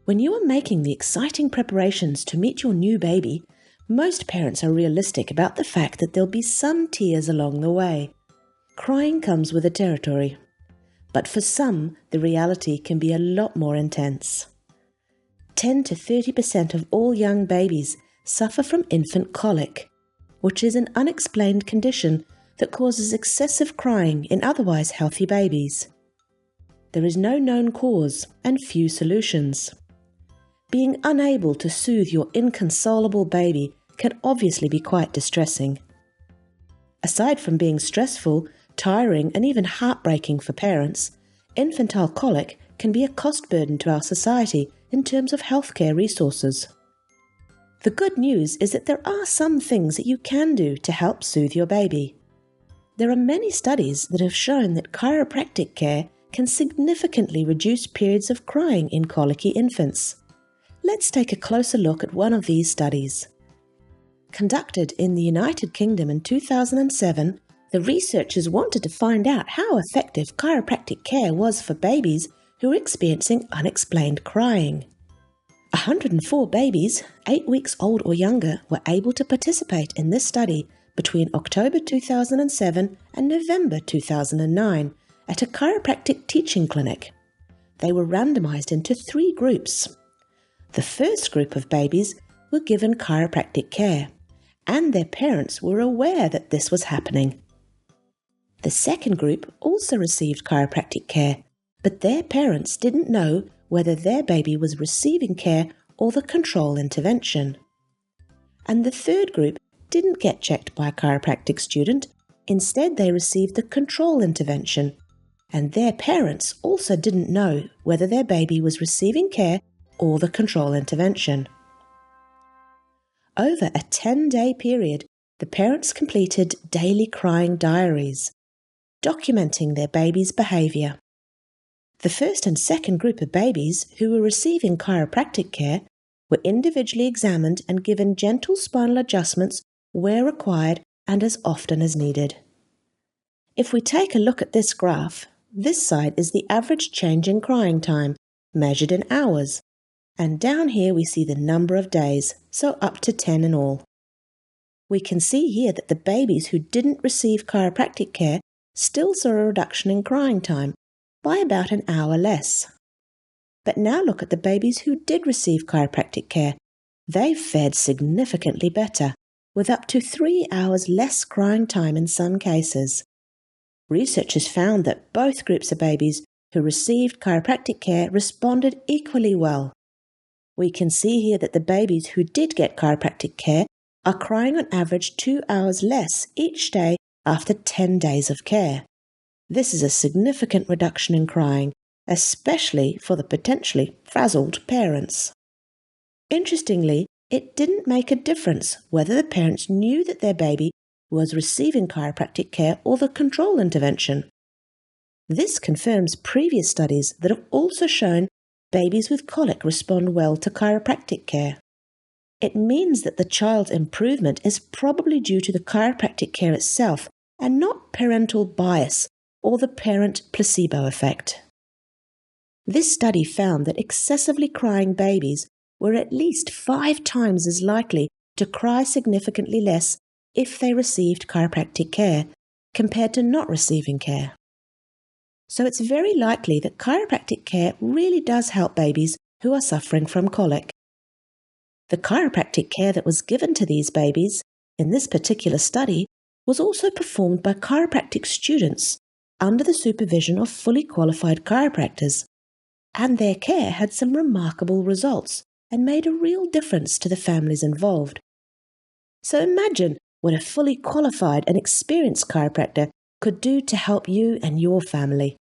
When you are making the exciting preparations to meet your new baby, most parents are realistic about the fact that there'll be some tears along the way. Crying comes with the territory. But for some, the reality can be a lot more intense. 10 to 30% of all young babies suffer from infant colic, which is an unexplained condition that causes excessive crying in otherwise healthy babies. There is no known cause and few solutions. Being unable to soothe your inconsolable baby can obviously be quite distressing. Aside from being stressful, tiring, and even heartbreaking for parents, infantile colic can be a cost burden to our society in terms of healthcare resources. The good news is that there are some things that you can do to help soothe your baby. There are many studies that have shown that chiropractic care can significantly reduce periods of crying in colicky infants. Let's take a closer look at one of these studies. Conducted in the United Kingdom in 2007, the researchers wanted to find out how effective chiropractic care was for babies who were experiencing unexplained crying. 104 babies, 8 weeks old or younger, were able to participate in this study between October 2007 and November 2009 at a chiropractic teaching clinic. They were randomized into 3 groups. The first group of babies were given chiropractic care, and their parents were aware that this was happening. The second group also received chiropractic care, but their parents didn't know whether their baby was receiving care or the control intervention. And the third group didn't get checked by a chiropractic student. Instead, they received the control intervention, and their parents also didn't know whether their baby was receiving care or the control intervention. Over a 10-day period, the parents completed daily crying diaries, documenting their baby's behavior. The first and second group of babies who were receiving chiropractic care were individually examined and given gentle spinal adjustments where required and as often as needed. If we take a look at this graph, this side is the average change in crying time, measured in hours, and down here we see the number of days, so up to 10 in all. We can see here that the babies who didn't receive chiropractic care still saw a reduction in crying time by about an hour less. But now look at the babies who did receive chiropractic care. They fared significantly better, with up to 3 hours less crying time in some cases. Researchers found that both groups of babies who received chiropractic care responded equally well. We can see here that the babies who did get chiropractic care are crying on average 2 hours less each day after 10 days of care. This is a significant reduction in crying, especially for the potentially frazzled parents. Interestingly, it didn't make a difference whether the parents knew that their baby was receiving chiropractic care or the control intervention. This confirms previous studies that have also shown babies with colic respond well to chiropractic care. It means that the child's improvement is probably due to the chiropractic care itself and not parental bias or the parent placebo effect. This study found that excessively crying babies were at least 5 times as likely to cry significantly less if they received chiropractic care compared to not receiving care. So it's very likely that chiropractic care really does help babies who are suffering from colic. The chiropractic care that was given to these babies in this particular study was also performed by chiropractic students under the supervision of fully qualified chiropractors, and their care had some remarkable results and made a real difference to the families involved. So imagine what a fully qualified and experienced chiropractor could do to help you and your family.